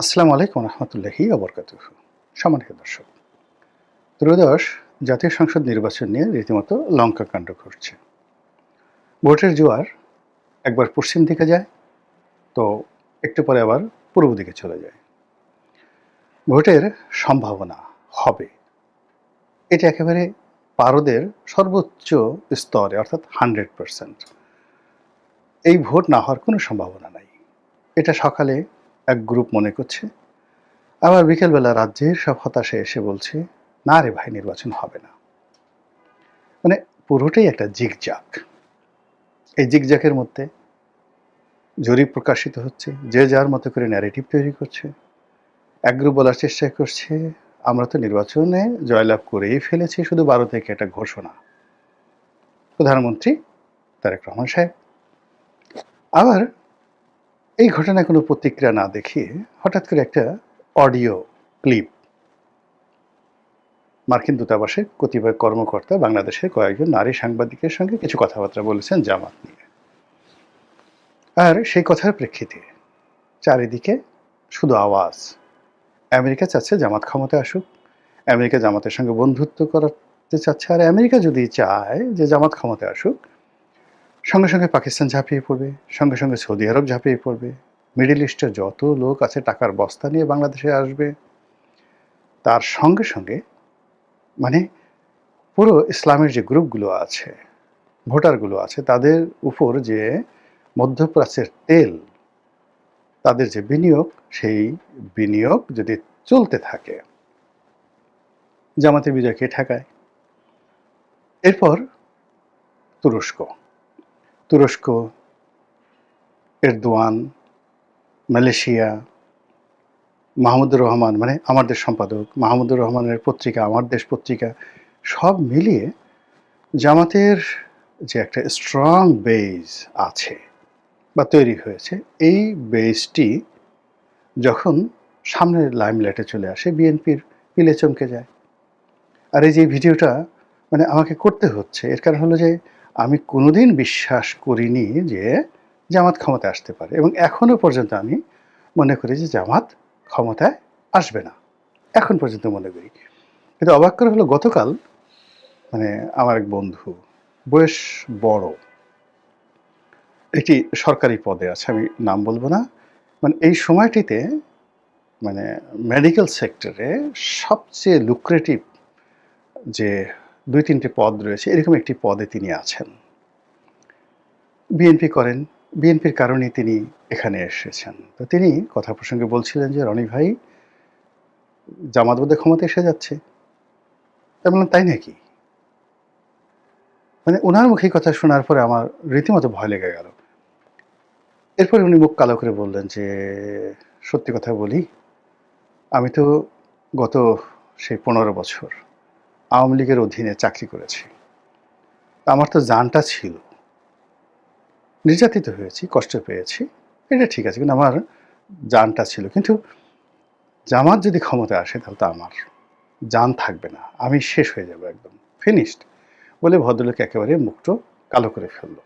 আসসালামু আলাইকুম রহমতুল্লাহি ওবরকাতুহু। সম্মানিত দর্শক, ত্রয়োদশ জাতীয় সংসদ নির্বাচন নিয়ে রীতিমতো লঙ্কাকাণ্ড ঘটছে। ভোটের জোয়ার একবার পশ্চিম দিকে যায়, তো একটু পরে আবার পূর্ব দিকে চলে যায়। ভোটের সম্ভাবনা হবে, এটা একেবারে পারদের সর্বোচ্চ স্তরে, অর্থাৎ 100%। এই ভোট না হওয়ার কোনো সম্ভাবনা নাই, এটা সকালে এক গ্রুপ মনে করছে, আবার বিকেলবেলা রাজ্যের সব হতাশে এসে বলছে, না রে ভাই, নির্বাচন হবে না। মানে পুরোটাই একটা জিগজাগ। এই জিগজাগের মধ্যে জরিপ প্রকাশিত হচ্ছে, যে যার মতো করে ন্যারেটিভ তৈরি করছে। এক গ্রুপ বলার চেষ্টা করছে, আমরা তো নির্বাচনে জয়লাভ করেই ফেলেছি, শুধু 12 থেকে একটা ঘোষণা, প্রধানমন্ত্রী তারেক রহমান সাহেব। আবার এই ঘটনায় কোনো প্রতিক্রিয়া না দেখিয়ে হঠাৎ করে একটা অডিও ক্লিপ মার্কিন দূতাবাসের কতিপয় কর্মকর্তা বাংলাদেশের কয়েকজন নারী সাংবাদিকের সঙ্গে কিছু কথাবার্তা বলেছেন জামাত নিয়ে। আর সেই কথার প্রেক্ষিতে চারিদিকে শুধু আওয়াজ, আমেরিকা চাচ্ছে জামাত ক্ষমতায় আসুক, আমেরিকা জামাতের সঙ্গে বন্ধুত্ব করতে চাচ্ছে, আর আমেরিকা যদি চায় যে জামাত ক্ষমতায় আসুক, সঙ্গে সঙ্গে পাকিস্তান ঝাঁপিয়ে পড়বে, সঙ্গে সঙ্গে সৌদি আরব ঝাঁপিয়ে পড়বে, মিডল ইস্টের যত লোক আছে টাকার বস্তা নিয়ে বাংলাদেশে আসবে। তার সঙ্গে সঙ্গে মানে পুরো ইসলামের যে গ্রুপগুলো আছে, ভোটারগুলো আছে, তাদের উপর যে মধ্যপ্রাচ্যের তেল, তাদের যে বিনিয়োগ, সেই বিনিয়োগ যদি চলতে থাকে, জামাতের বিজয়কে ঠেকায়। এরপর তুরস্ক, তুরস্ক, এরদোয়ান, মালয়েশিয়া, মাহমুদুর রহমান, মানে আমার দেশ সম্পাদক মাহমুদুর রহমানের পত্রিকা আমার দেশ পত্রিকা, সব মিলিয়ে জামাতের যে একটা স্ট্রং বেজ আছে বা তৈরি হয়েছে, এই বেজটি যখন সামনের লাইমলাইটে চলে আসে, বিএনপির পিলে চমকে যায়। আর এই যে ভিডিওটা মানে আমাকে করতে হচ্ছে, এর কারণ হলো যে আমি কোনোদিন বিশ্বাস করিনি যে জামাত ক্ষমতায় আসতে পারে, এবং এখনো পর্যন্ত আমি মনে করি যে জামাত ক্ষমতায় আসবে না, এখন পর্যন্ত মনে করি। কিন্তু অবাক করে হলো, গতকাল মানে আমার এক বন্ধু, বয়স বড়, একটি সরকারি পদে আছে, আমি নাম বলবো না, মানে এই সময়টিতে মানে মেডিকেল সেক্টরে সবচেয়ে লুক্রেটিভ যে 2-3টে পদ রয়েছে, এরকম একটি পদে তিনি আছেন, বিএনপি করেন, বিএনপির কারণেই তিনি এখানে এসেছেন। তো তিনি কথা প্রসঙ্গে বলছিলেন যে, রনি ভাই, জামাত বোধহয় ক্ষমতা এসে যাচ্ছে। আমি বললাম, তাই নাকি? মানে ওনার মুখে কথা শোনার পরে আমার রীতিমতো ভয় লেগে গেল। এরপরে উনি মুখ কালো করে বললেন যে, সত্যি কথা বলি, আমি তো গত সেই 15 বছর আওয়ামী লীগের অধীনে চাকরি করেছি, আমার তো জানটা ছিল, নির্যাতিত হয়েছি, কষ্ট পেয়েছি, এটা ঠিক আছে, কিন্তু আমার জানটা ছিল। কিন্তু জামাত যদি ক্ষমতায় আসে, তাহলে তো আমার জান থাকবে না, আমি শেষ হয়ে যাব, একদম ফিনিশড, বলে ভদ্রলোক একেবারে মুখটা কালো করে ফেলল।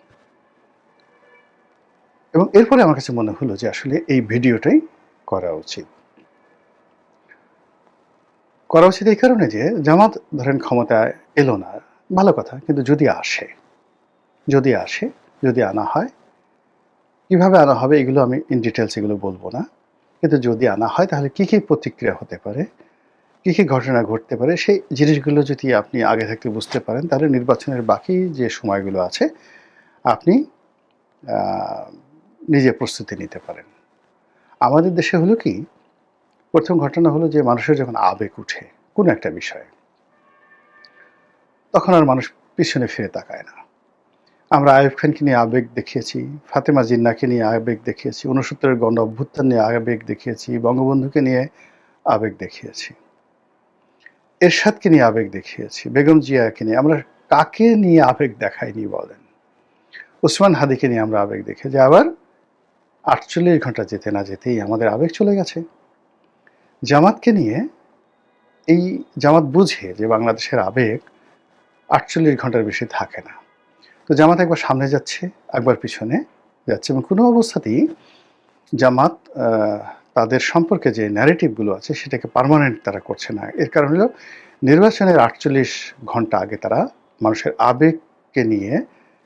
এবং এরপরে আমার কাছে মনে হলো যে আসলে এই ভিডিওটাই করা উচিত। করা উচিত এই কারণে যে, জামাত ধরেন ক্ষমতায় এলো না, ভালো কথা, কিন্তু যদি আসে, যদি আসে, যদি আনা হয়, কিভাবে আনা হবে এগুলো আমি ইন ডিটেলস এগুলো বলবো না, কিন্তু যদি আনা হয় তাহলে কী কী প্রতিক্রিয়া হতে পারে, কী কী ঘটনা ঘটতে পারে, সেই জিনিসগুলো যদি আপনি আগে থাকতে বুঝতে পারেন, তাহলে নির্বাচনের বাকি যে সময়গুলো আছে আপনি নিজে প্রস্তুতি নিতে পারেন। আমাদের দেশে হলো কি, প্রথম ঘটনা হলো যে মানুষের যখন আবেগ উঠে কোনো একটা বিষয়ে, তখন আর মানুষ পিছনে ফিরে তাকায় না। আমরা আইয়ুব খানকে নিয়ে আবেগ দেখিয়েছি, ফাতেমা জিন্নাহকে নিয়ে আবেগ দেখিয়েছি, 69-এর গণ অভ্যুত্থান নিয়ে আবেগ দেখিয়েছি, বঙ্গবন্ধুকে নিয়ে আবেগ দেখিয়েছি, এরশাদকে নিয়ে আবেগ দেখিয়েছি, বেগম জিয়াকে নিয়ে। আমরা কাকে নিয়ে আবেগ দেখাইনি বলেন? ওসমান হাদিকে নিয়ে আমরা আবেগ দেখিয়েছি, আবার 48 ঘন্টা যেতে না যেতেই আমাদের আবেগ চলে গেছে। জামাতকে নিয়ে, এই জামাত বুঝে যে বাংলাদেশের আবেগ 48 ঘন্টার বেশি থাকে না। তো জামাত একবার সামনে যাচ্ছে, একবার পিছনে যাচ্ছে, এবং কোনো অবস্থাতেই জামাত তাদের সম্পর্কে যে ন্যারেটিভগুলো আছে সেটাকে পার্মানেন্ট তারা করছে না। এর কারণ হলো নির্বাচনের ৪৮ ঘন্টা আগে তারা মানুষের আবেগকে নিয়ে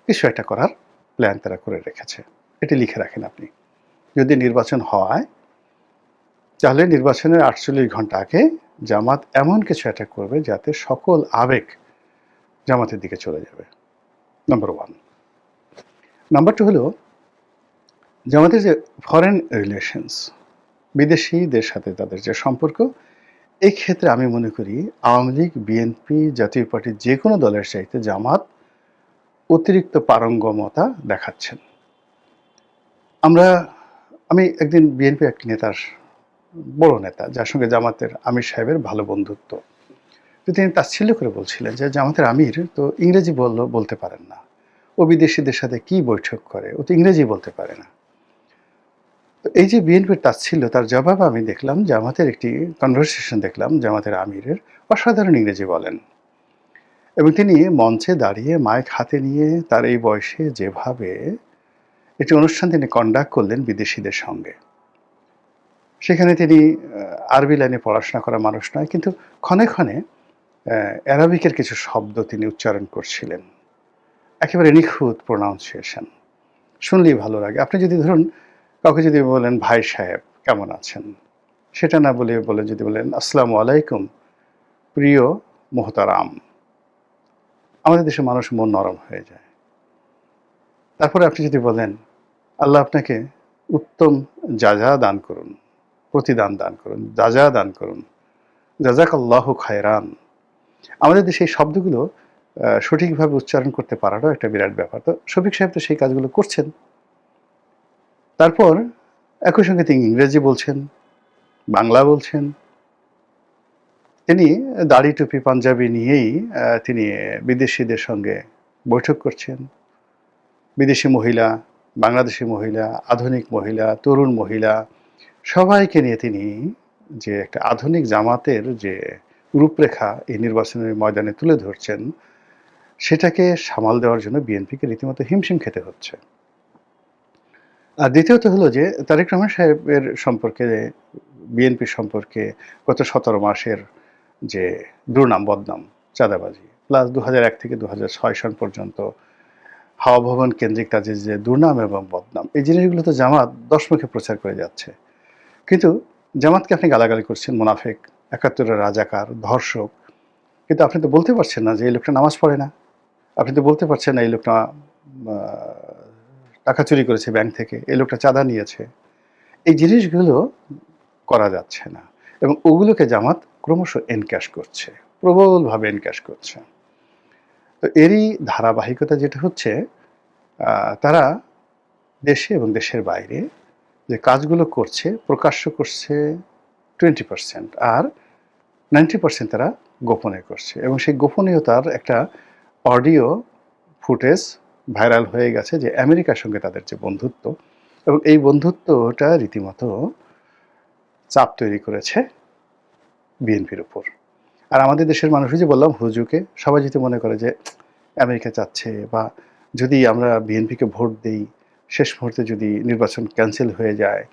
কিছু একটা করার প্ল্যান তারা করে রেখেছে। এটি লিখে রাখেন আপনি। যদি নির্বাচন হয় তাহলে নির্বাচনের ৪৮ ঘন্টা আগে জামাত এমন কিছু একটা করবে যাতে সকল আবেগ জামাতের দিকে চলে যাবে। নাম্বার 1। নাম্বার 2 হলো জামাতের যে ফরেন রিলেশনস, বিদেশিদের সাথে তাদের যে সম্পর্ক, এই ক্ষেত্রে আমি মনে করি আওয়ামী লীগ, বিএনপি, জাতীয় পার্টি যে কোনো দলের চাইতে জামাত অতিরিক্ত পারঙ্গমতা দেখাচ্ছেন। আমি একদিন বিএনপি এক নেতার, বড় নেতা যার সঙ্গে জামাতের আমির সাহেবের ভালো বন্ধুত্ব, তো তিনি তাচ্ছিল্য করে বলছিলেন যে জামাতের আমির তো ইংরেজি বলতে পারেন না, ও বিদেশিদের সাথে কি বৈঠক করে, ও তো ইংরেজি বলতে পারে না। তো এই যে বিএনপির তাচ্ছিল্য, তার জবাব আমি দেখলাম জামাতের একটি কনভারসেশন দেখলাম জামাতের আমিরের, অসাধারণ ইংরেজি বলেন এবং তিনি মঞ্চে দাঁড়িয়ে মাইক হাতে নিয়ে তার এই বয়সে যেভাবে একটি অনুষ্ঠান তিনি কন্ডাক্ট করলেন বিদেশিদের সঙ্গে, সেখানে তিনি আরবি লাইনে পড়াশোনা করা মানুষ নয়, কিন্তু ক্ষণে ক্ষণে অ্যারাবিকের কিছু শব্দ তিনি উচ্চারণ করছিলেন, একেবারে নিখুঁত প্রোনাউন্সিয়েশন, শুনলেই ভালো লাগে। আপনি যদি ধরুন কাউকে যদি বলেন ভাই সাহেব কেমন আছেন, সেটা না বলে যদি বলেন আসসালামু আলাইকুম প্রিয় মোহতারাম, আমাদের দেশের মানুষ মন নরম হয়ে যায়। তারপরে আপনি যদি বলেন আল্লাহ আপনাকে উত্তম যাজা দান করুন, প্রতিদান দান করুন, যাজা দান করুন, জাজাকাল্লাহু খায়রান, আমাদের দেশে এই শব্দগুলো সঠিকভাবে উচ্চারণ করতে পারাটাও একটা বিরাট ব্যাপার। তো শফিক সাহেব তো সেই কাজগুলো করছেন। তারপর একই সঙ্গে তিনি ইংরেজি বলছেন, বাংলা বলছেন, তিনি দাড়ি টুপি পাঞ্জাবি নিয়েই তিনি বিদেশিদের সঙ্গে বৈঠক করছেন। বিদেশি মহিলা, বাংলাদেশি মহিলা, আধুনিক মহিলা, তরুণ মহিলা, সবাইকে নিয়ে তিনি যে একটা আধুনিক জামাতের যে রূপরেখা এই নির্বাচনের ময়দানে তুলে ধরছেন, সেটাকে সামাল দেওয়ার জন্য বিএনপিকে রীতিমতো হিমশিম খেতে হচ্ছে। আর দ্বিতীয়ত হলো যে তারেক রহমান সাহেবের সম্পর্কে, বিএনপি সম্পর্কে গত ১৭ মাসের যে দুর্নাম বদনাম, চাঁদাবাজি, প্লাস ২০০১ থেকে ২০০৬ সন পর্যন্ত হাওয়া ভবন কেন্দ্রিক তাদের যে দুর্নাম এবং বদনাম, এই জিনিসগুলো তো জামাত ১০ মুখে প্রচার করে যাচ্ছে। কিন্তু জামাতকে আপনি গালাগালি করছেন মুনাফেক, ৭১-এর রাজাকার, ধর্ষক, কিন্তু আপনি তো বলতে পারছেন না যে এই লোকটা নামাজ পড়ে না। আপনি তো বলতে পারছেন না এই লোকটা টাকা চুরি করেছে ব্যাংক থেকে, এই লোকটা চাঁদা নিয়েছে। এই জিনিসগুলো করা যাচ্ছে না এবং ওগুলোকে জামাত ক্রমশ এনক্যাশ করছে, প্রবলভাবে এনক্যাশ করছে। তো এরই ধারাবাহিকতা যেটা হচ্ছে, তারা দেশে এবং দেশের বাইরে যে কাজগুলো করছে, প্রকাশ্য করছে 20%, আর 90% তারা গোপনে করছে এবং সেই গোপনীয়তার একটা অডিও ফুটেজ ভাইরাল হয়ে গেছে যে আমেরিকার সঙ্গে তাদের যে বন্ধুত্ব, এবং এই বন্ধুত্বটা রীতিমতো চাপ তৈরি করেছে বিএনপির উপর। আর আমাদের দেশের মানুষই যে বললাম হুজুকে, সবাই যদি মনে করে যে আমেরিকা চাচ্ছে, বা যদি আমরা বিএনপিকে ভোট দিই, শেষ মুহূর্তে যদি নির্বাচন ক্যান্সেল হয়ে যায়,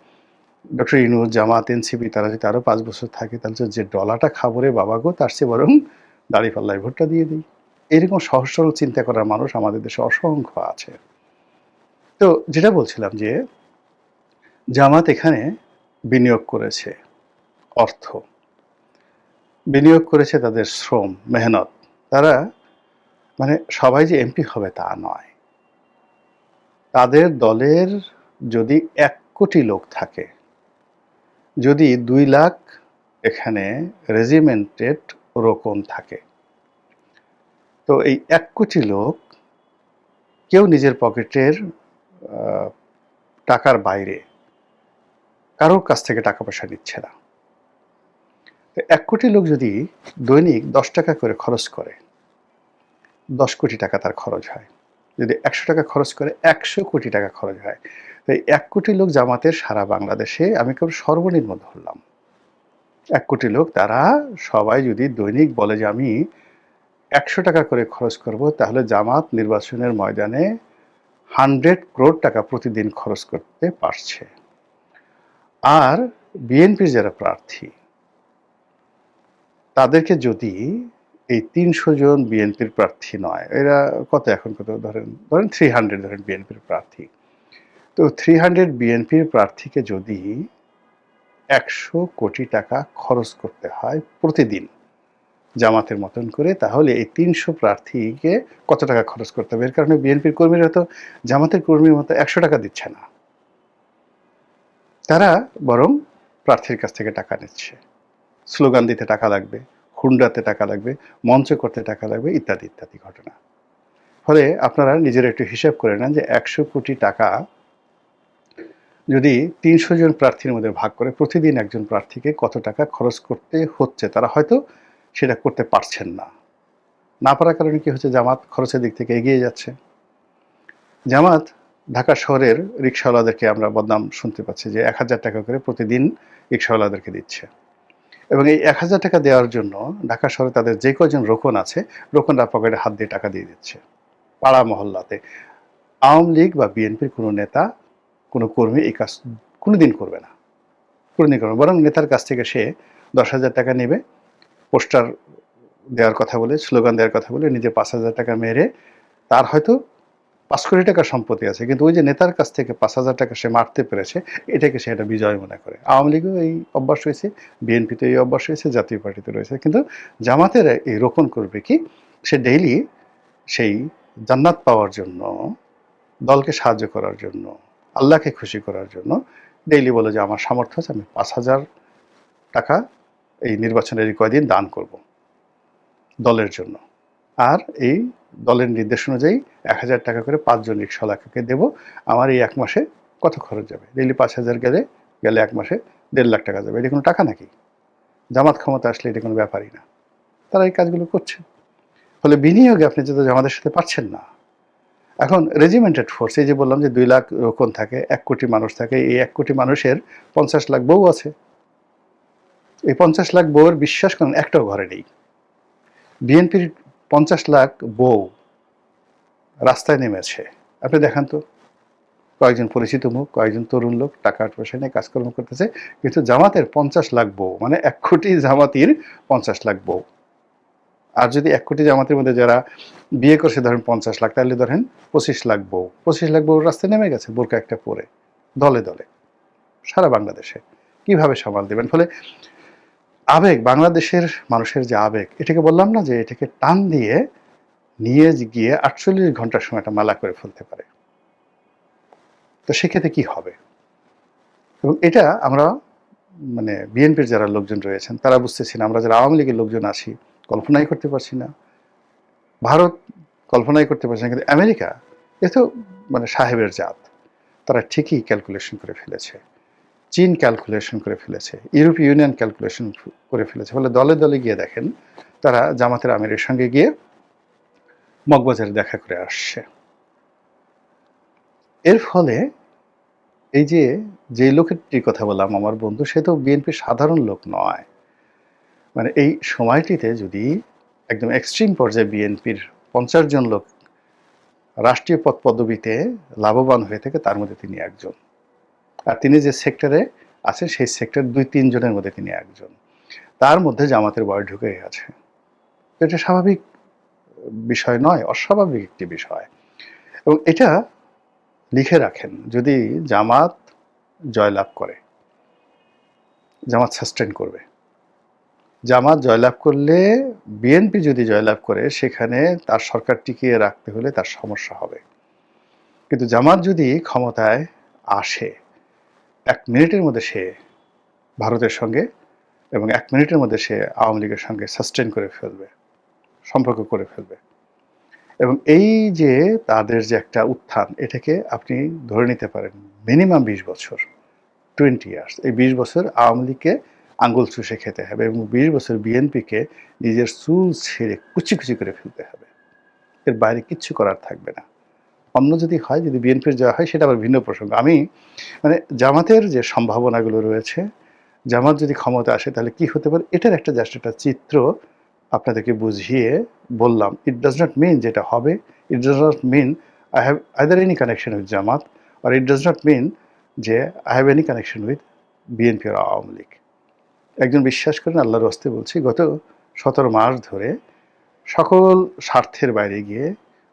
ডক্টর ইউনূস, জামাত, এনসিপি তারা যদি আরও 5 বছর থাকে, তাহলে যে ডলাটা খাবো রে বাবা গো, তার চেয়ে বরং দাঁড়িপাল্লায় ভোটটা দিয়ে দিই। এরকম সহজ সরল চিন্তা করার মানুষ আমাদের দেশে অসংখ্য আছে। তো যেটা বলছিলাম যে জামাত এখানে বিনিয়োগ করেছে অর্থ, বিনিয়োগ করেছে তাদের শ্রম, মেহনত। তারা মানে সবাই যে এমপি হবে তা নয়। তাদের দলের যদি ১ কোটি লোক থাকে, যদি ২ লাখ এখানে রেজিমেন্টেড রোকন থাকে, তো এই ১ কোটি লোক কেউ নিজের পকেটের টাকার বাইরে কারোর কাছ থেকে টাকা পয়সা নিচ্ছে না। তো ১ কোটি লোক যদি দৈনিক ১০ টাকা করে খরচ করে, ১০ কোটি টাকা তার খরচ হয়। যদি ১০০ টাকা খরচ করে, ১০০ কোটি টাকা খরচ হয়। তো এই ১ কোটি লোক জামাতের সারা বাংলাদেশে, আমি কেবল সর্বনিম্ন ধরলাম, ১ কোটি লোক, তারা সবাই যদি দৈনিক বলে যে আমি ১০০ টাকা করে খরচ করব, তাহলে জামাত নির্বাচনের ময়দানে 100 crore টাকা প্রতিদিন খরচ করতে পারছে। আর বিএনপির যারা প্রার্থী তাদেরকে যদি এই ৩০০ জন বিএনপির প্রার্থী নয়, এরা কত এখন কত ধরেন 300 ধরেন বিএনপির প্রার্থী। তো 300 বিএনপির প্রার্থীকে যদি ১০০ কোটি টাকা খরচ করতে হয় প্রতিদিন জামাতের মতন করে, তাহলে এই ৩০০ প্রার্থীকে কত টাকা খরচ করতে হবে? এর কারণে বিএনপির কর্মীরা তো জামাতের কর্মীর মতো ১০০ টাকা দিচ্ছে না, তারা বরং প্রার্থীর কাছ থেকে টাকা নিচ্ছে। স্লোগান দিতে টাকা লাগবে, হুন্ডাতে টাকা লাগবে, মঞ্চ করতে টাকা লাগবে, ইত্যাদি ইত্যাদি ঘটনা। ফলে আপনারা নিজেরা একটু হিসাব করে নেন যে ১০০ কোটি টাকা যদি ৩০০ জন প্রার্থীর মধ্যে ভাগ করে প্রতিদিন একজন প্রার্থীকে কত টাকা খরচ করতে হচ্ছে। তারা হয়তো সেটা করতে পারছেন না, না পারার কারণে কি হচ্ছে, জামাত খরচের দিক থেকে এগিয়ে যাচ্ছে। জামাত ঢাকা শহরের রিকশাওয়ালাদেরকে আমরা বদনাম শুনতে পাচ্ছি যে ১,০০০ টাকা করে প্রতিদিন রিকশাওয়ালাদেরকে দিচ্ছে, এবং এই ১,০০০ টাকা দেওয়ার জন্য ঢাকা শহরে তাদের যে কজন রোকন আছে, রোকনরা পকেটে হাত দিয়ে টাকা দিয়ে দিচ্ছে পাড়া মহল্লাতে। আওয়ামী লীগ বা বিএনপির কোনো নেতা, কোনো কর্মী এই কাজ কোনোদিন করবে না, কোনোদিন করবে না। বরং নেতার কাছ থেকে সে ১০,০০০ টাকা নেবে, পোস্টার দেওয়ার কথা বলে, স্লোগান দেওয়ার কথা বলে নিজে ৫,০০০ টাকা মেরে, তার হয়তো ৫ কোটি টাকা সম্পত্তি আছে, কিন্তু ওই যে নেতার কাছ থেকে ৫,০০০ টাকা সে মারতে পেরেছে, এটাকে সে একটা বিজয় মনে করে। আওয়ামী লীগেও এই অভ্যাস হয়েছে, বিএনপিতে এই অভ্যাস হয়েছে, জাতীয় পার্টিতে রয়েছে। কিন্তু জামাতের এই রোপণ করবে কি, সে ডেইলি সেই জান্নাত পাওয়ার জন্য, দলকে সাহায্য করার জন্য, আল্লাহকে খুশি করার জন্য ডেইলি বলে যে আমার সামর্থ্য আছে, আমি ৫,০০০ টাকা এই নির্বাচনের এই কয়দিন দান করব দলের জন্য। আর এই দলের নির্দেশ অনুযায়ী ১,০০০ টাকা করে ৫ জন রিকশাওয়ালাকে দেব। আমার এই ১ মাসে কত খরচ যাবে? ডেইলি ৫,০০০ গেলে ১ মাসে ১.৫ লাখ টাকা যাবে। এটা কোনো টাকা নাকি? জামাত ক্ষমতা আসলে এটা কোনো ব্যাপারই না। তারা এই কাজগুলো করছে। ফলে বিনিয়োগে আপনি যেহেতু জামাতের সাথে পারছেন না। এখন রেজিমেন্টেড ফোর্স, এই যে বললাম যে ২ লাখ রোকন থাকে, ১ কোটি মানুষ থাকে, এই ১ কোটি মানুষের ৫০ লাখ বউ আছে। এই ৫০ লাখ বউয়ের বিশ্বাস করেন একটাও ঘরে নেই। বিএনপির ৫০ লাখ বউ রাস্তায় নেমেছে, আপনি দেখান তো কয়েকজন পরিচিত মুখ, কয়েকজন তরুণ লোক টাকা পয়সা নিয়ে কাজকর্ম করতেছে, কিন্তু জামাতের ৫০ লাখ বউ, মানে ১ কোটি জামাতির ৫০ লাখ বউ। আর যদি ১ কোটি জামাতের মধ্যে যারা বিয়ে করছে ধরেন ৫০ লাখ, তাহলে ধরেন ২৫ লাখ বউ, ২৫ লাখ বউ রাস্তায় নেমে গেছে বোরকা একটা পরে, দলে দলে সারা বাংলাদেশে। কিভাবে সামাল দেবেন? ফলে আবেগ, বাংলাদেশের মানুষের যে আবেগ, এটাকে বললাম না যে এটাকে টান দিয়ে নিয়ে গিয়ে ৪৮ ঘন্টার সময় একটা মেলা করে ফেলতে পারে। তো সেক্ষেত্রে কি হবে? এবং এটা আমরা মানে বিএনপির যারা লোকজন রয়েছেন তারা বুঝতেছি না, আমরা যারা আওয়ামী লীগের লোকজন আছি কল্পনাই করতে পারছি না, ভারত কল্পনাই করতে পারছে না, কিন্তু আমেরিকা এ তো মানে সাহেবের জাত, তারা ঠিকই ক্যালকুলেশন করে ফেলেছে। চীন ক্যালকুলেশন করে ফেলেছে, ইউরোপীয় ইউনিয়ন ক্যালকুলেশন করে ফেলেছে। ফলে দলে দলে গিয়ে দেখেন তারা জামাতের আমিরের সঙ্গে গিয়ে মগবাজারে দেখা করে আসছে। এর ফলে এই যে যে লোকের কথা বললাম আমার বন্ধু, সে তো বিএনপির সাধারণ লোক নয়। মানে এই সময়টিতে যদি একদম এক্সট্রিম পর্যায়ে বিএনপির ৫০ জন লোক রাষ্ট্রীয় পদ পদবিতে লাভবান হয়ে থাকে, তার মধ্যে তিনি একজন। আর তিনি যে সেক্টরে আছেন সেই সেক্টর ২-৩ জনের মধ্যে তিনি একজন। তার মধ্যে জামাতের বয় ঢুকে গেছে। এটা স্বাভাবিক বিষয় নয়, অস্বাভাবিক একটি বিষয়। এবং এটা লিখে রাখেন, যদি জামাত জয়লাভ করে, জামাত সাস্টেন করবে। জামাত জয়লাভ করলে, বিএনপি যদি জয়লাভ করে, সেখানে তার সরকার টিকিয়ে রাখতে হলে তার সমস্যা হবে। কিন্তু জামাত যদি ক্ষমতায় আসে, ১ মিনিটের মধ্যে সে ভারতের সঙ্গে এবং ১ মিনিটের মধ্যে সে আওয়ামী লীগের সঙ্গে সাস্টেন করে ফেলবে, সম্পর্ক করে ফেলবে। এবং এই যে তাদের যে একটা উত্থান, এটাকে আপনি ধরে নিতে পারেন মিনিমাম ২০ বছর, 20 ইয়ার্স। এই ২০ বছর আওয়ামী লীগকে আঙ্গুল চুষে খেতে হবে এবং ২০ বছর বিএনপিকে নিজের চুল ছেড়ে কুচি কুচি করে ফেলতে হবে। এর বাইরে কিচ্ছু করার থাকবে না। অন্য যদি হয়, যদি বিএনপির যাওয়া হয়, সেটা আবার ভিন্ন প্রসঙ্গ। আমি মানে জামাতের যে সম্ভাবনাগুলো রয়েছে, জামাত যদি ক্ষমতা আসে তাহলে কি হতে পারে, এটার একটা জাস্ট একটা চিত্র আপনাদেরকে বুঝিয়ে বললাম। ইট ডাজ নট মিন যেটা হবে, it does not mean I have either any connection with Jamaat, আর ইট ডাজ নট মিন যে I have any connection with BNP আর আওয়ামী লীগ। একজন বিশ্বাস করেন, আল্লাহর হস্তে বলছি, গত 17 মাস ধরে সকল স্বার্থের বাইরে গিয়ে,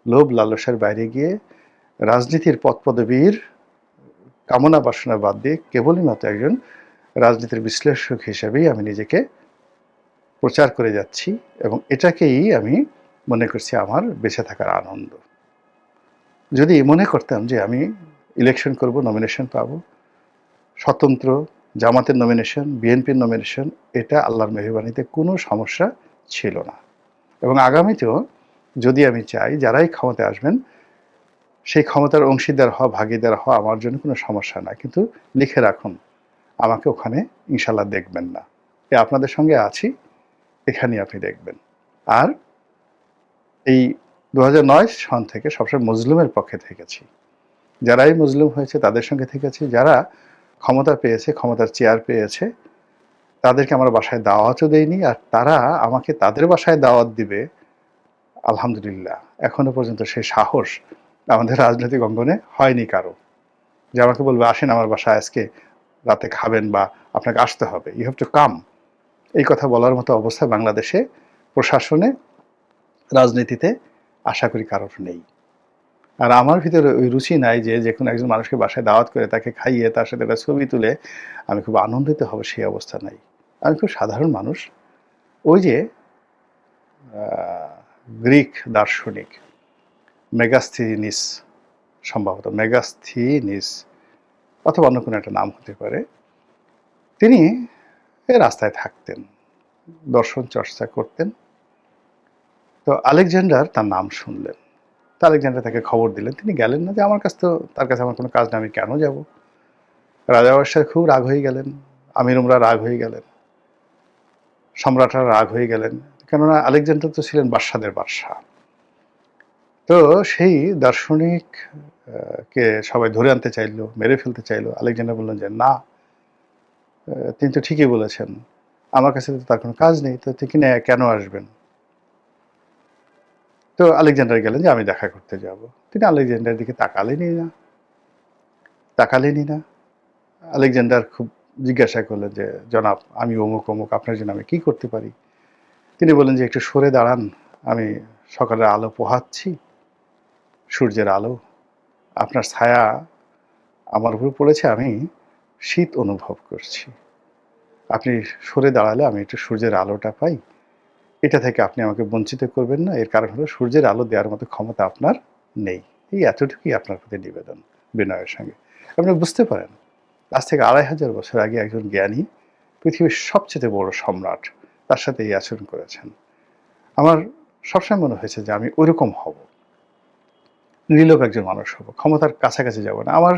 লোভ লালসার বাইরে গিয়ে, রাজনীতির পদপদবীর কামনা বাসনা বাদ দিয়ে কেবলই মাত্র একজন রাজনীতির বিশ্লেষক হিসেবেই আমি নিজেকে প্রচার করে যাচ্ছি, এবং এটাকেই আমি মনে করছি আমার বেঁচে থাকার আনন্দ। যদি মনে করতাম যে আমি ইলেকশন করব, নমিনেশন পাবো, স্বতন্ত্র, জামাতের নমিনেশন, বিএনপির নমিনেশন, এটা আল্লাহর মেহরবানিতে কোনো সমস্যা ছিল না। এবং আগামীতেও যদি আমি চাই, যারাই ক্ষমতায় আসবেন সেই ক্ষমতার অংশীদার হওয়া, ভাগিদার হওয়া আমার জন্য কোনো সমস্যা না। কিন্তু লিখে রাখুন, আমাকে ওখানে ইনশাল্লাহ দেখবেন না। আপনাদের সঙ্গে আছি, এখানেই আপনি দেখবেন। আর এই 2009 সন থেকে সবসময় মজলুমের পক্ষে থেকেছি। যারাই মজলুম হয়েছে তাদের সঙ্গে থেকেছি। যারা ক্ষমতা পেয়েছে, ক্ষমতার চেয়ার পেয়েছে, তাদেরকে আমার বাসায় দাওয়াতও দেয়নি, আর তারা আমাকে তাদের বাসায় দাওয়াত দিবে, আলহামদুলিল্লাহ এখনো পর্যন্ত সেই সাহস আমাদের রাজনৈতিক অঙ্গনে হয়নি কারো, যে আমাকে বলবে আসেন আমার বাসায় আজকে রাতে খাবেন বা আপনাকে আসতে হবে, ইউ হ্যাভ টু কাম। এই কথা বলার মতো অবস্থা বাংলাদেশে প্রশাসনে, রাজনীতিতে আশা করি কারোর নেই। আর আমার ভিতরে ওই রুচি নাই যে কোনো একজন মানুষকে বাসায় দাওয়াত করে তাকে খাইয়ে তার সাথে একটা ছবি তুলে আমি খুব আনন্দিত হব, সেই অবস্থা নাই। আমি খুব সাধারণ মানুষ। ওই যে গ্রিক দার্শনিক মেগাস্থিনিস, সম্ভবত মেগাস্থিনিস অথবা অন্য কোনো একটা নাম হতে পারে, তিনি রাস্তায় থাকতেন, দর্শন চর্চা করতেন। তো আলেকজান্ডার তার নাম শুনলেন, তো আলেকজান্ডার তাকে খবর দিলেন। তিনি গেলেন না, যে আমার কাছে তো, তার কাছে আমার কোনো কাজ নেই, আমি কেন যাব। রাজা বাদশাহ খুব রাগ হয়ে গেলেন, আমির উমরা রাগ হয়ে গেলেন, সম্রাটরা রাগ হয়ে গেলেন, কেননা আলেকজান্ডার তো ছিলেন বাদশাদের বাদশাহ। তো সেই দার্শনিক কে সবাই ধরে আনতে চাইলো, মেরে ফেলতে চাইলো। আলেকজান্ডার বললেন যে না, তিনি তো ঠিকই বলেছেন, আমার কাছে তো তার কোনো কাজ নেই, তো তিনি কেন আসবেন। তো আলেকজান্ডার গেলেন যে আমি দেখা করতে যাব। তিনি আলেকজান্ডারের দিকে তাকালেনই না। আলেকজান্ডার খুব জিজ্ঞাসা করলেন যে জনাব, আমি অমুক অমুক, আপনার জন্য আমি কি করতে পারি। তিনি বললেন যে একটু সরে দাঁড়ান, আমি সকালের আলো পোহাচ্ছি, সূর্যের আলো, আপনার ছায়া আমার উপর পড়েছে, আমি শীত অনুভব করছি। আপনি সরে দাঁড়ালে আমি একটু সূর্যের আলোটা পাই, এটা থেকে আপনি আমাকে বঞ্চিত করবেন না। এর কারণ হলো সূর্যের আলো দেওয়ার মতো ক্ষমতা আপনার নেই। এই এতটুকুই আপনার প্রতি নিবেদন, বিনয়ের সঙ্গে। আপনি বুঝতে পারেন, আজ থেকে 2500 বছর আগে একজন জ্ঞানী, পৃথিবীর সবচেয়ে বড় সম্রাট, তার সাথে এই আচরণ করেছেন। আমার সবসময় মনে হয়েছে যে আমি ওইরকম হব, নির্লোভ একজন মানুষ হব, ক্ষমতার কাছাকাছি যাব না। আমার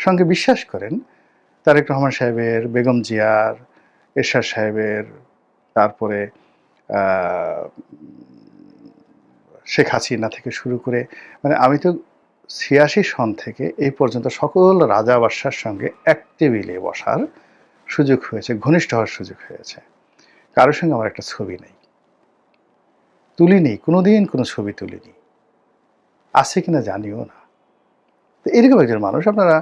সঙ্গে বিশ্বাস করেন তারেক রহমান সাহেবের, বেগম জিয়ার, এরশাদ সাহেবের, তারপরে শেখ হাসিনা থেকে শুরু করে, মানে আমি তো 86 সন থেকে এই পর্যন্ত সকল রাজা বাদশার সঙ্গে এক টেবিলে বসার সুযোগ হয়েছে, ঘনিষ্ঠ হওয়ার সুযোগ হয়েছে। কারোর সঙ্গে আমার একটা ছবি নেই, তুলিনি, কোনোদিন কোনো ছবি তুলিনি, আছে কিনা জানিও না। তো এরকম একজন মানুষ। আপনারা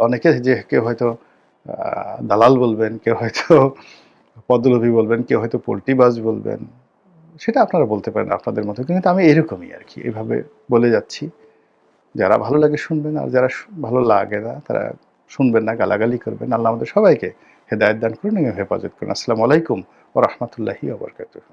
অনেকে, যে কেউ হয়তো দালাল বলবেন, কেউ হয়তো পদলোভী বলবেন, কেউ হয়তো পোল্ট্রিবাজ বলবেন, সেটা আপনারা বলতে পারেন আপনাদের মতো, কিন্তু আমি এরকমই আর কি, এভাবে বলে যাচ্ছি। যারা ভালো লাগে শুনবেন, আর যারা ভালো লাগে না তারা শুনবেন না, গালাগালি করবেন। আল্লাহ আমাদের সবাইকে হেদায়েত দান করুন এবং হেফাজত করুন। আসসালামু আলাইকুম ওয়া রাহমাতুল্লাহি ওয়া বারাকাতুহু।